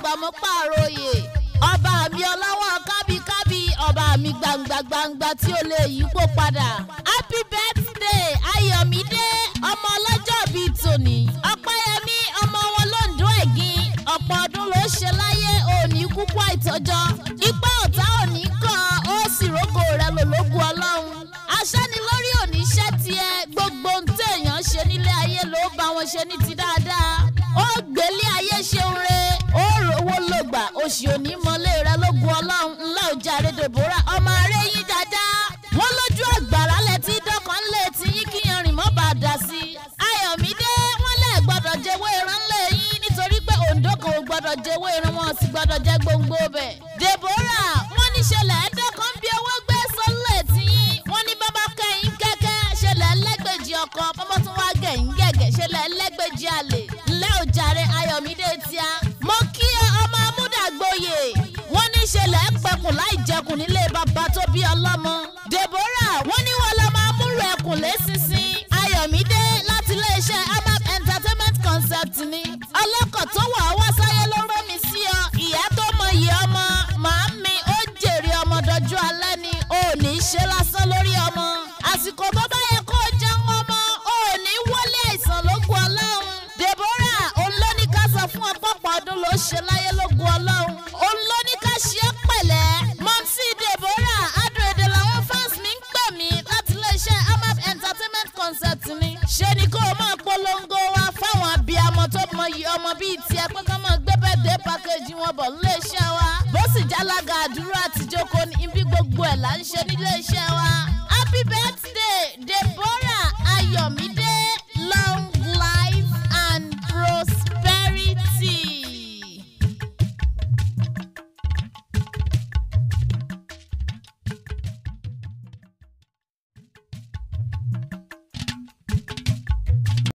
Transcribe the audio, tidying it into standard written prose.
àgbàmọ́ pàròyè ọba mi ọlọ́wọ́ kábíkábí ọba mi gbangba tí ó lè yípo padà. Happy birthday Ayọ̀mídé ọmọ ọlọ́jọ́ bíi tòní Ọpẹ́yẹmí ọmọ wọn lóńdó ẹ̀gìn ọ̀pọ̀ ọdún ló ṣe láyé òní kúkú àìtọ́jọ́ ipá ọ̀tá òní kan ó sì rógò rẹ̀ lòlógún Ọlọ́run aṣẹ́ni lórí òní iṣẹ́ tiẹ̀ gbogbo ohun téèyàn ṣe nílé ayé ló bá wọn ṣe ní ti dáadáa ó gbélé ayé ṣeun re ó rówó lògbà oṣù òní mọ́lé rẹ̀ lógún Ọlọ́run ńlá òjàre Deborah ọmọ arẹ́ yín dáadáa wọ́n lójú àgbàrá lẹ̀ tí dọ́kan lè ti yín kíyan rìn mọ́ bá dà sí Ayọ̀mídé wọ́n lẹ̀ gbọ́dọ̀ jẹ́wọ́ ìran lẹ̀ yín nítorí pé Oǹdó kan ò gbọ́dọ̀ jẹ́wọ́ ìran wọn sì gbọ́dọ̀ jẹ́ gbòǹgbò bẹ̀. Deborah wọ́n ní ṣẹlẹ̀ ẹ̀dọ́kan bí owó gbé sọ́lẹ̀ tí yín wọ́n ní bàbá kẹ́yìn kẹ́kẹ́ ṣẹlẹ̀ ẹlẹ́gbẹ̀jì ọkọ̀ bàbá tún wá gẹ̀yìn gẹ̀gẹ̀ ṣẹlẹ̀ ẹlẹ́gbẹ̀jì àlè ńlẹ́ òjàre Ayọ̀mídé tíá mo kí ọmọ amúdàgbòye wọ́n ní ṣẹlẹ̀ pẹkùn láì jẹkùn nílé bàbá tó bí ọlọ́mọ. Deborah wọ́n ní wọ́n lọ máa múlò ẹkùn lẹ́sìnsìn Ayọ̀mídé láti iléeṣẹ́ Amap Entertainment Concept ni ọlọ́kọ̀ tó wà wá sáyé ló rọ́ mi sí ọ ìyá tó mọyì ọmọ màámi ó jèrè ọmọ dọjú alẹ́ ni ò ní ṣe lásán lórí ọmọ àsìkò tó bá yẹ kó jẹun ọmọ ò ní wọlé àìsàn lógun Ọlọ́run. Deborah òun ló ní ká sọ fún ọ̀pọ̀pọ̀ ọdún ló ṣe láyé lógun Ọlọ́run òun ló ní ká ṣe é pẹ̀lẹ́ mọ́mísì Deborah adúrẹ́dẹ́ làwọn fans mi ń pè mí láti iléeṣẹ́ Amap Entertainment Concept ni ṣe ni kó o máa polongo wa fáwọn abiyamọ tó mọyì ọmọ bíi tiẹ̀ pé ká máa gbé birthday package wọn bọ̀ níléeṣẹ́ wa bó sì jálága àdúrà àtijọ́ kò ní ibi gbogbo ẹ̀ là ń ṣe níléeṣẹ́ wa. Happy birthday.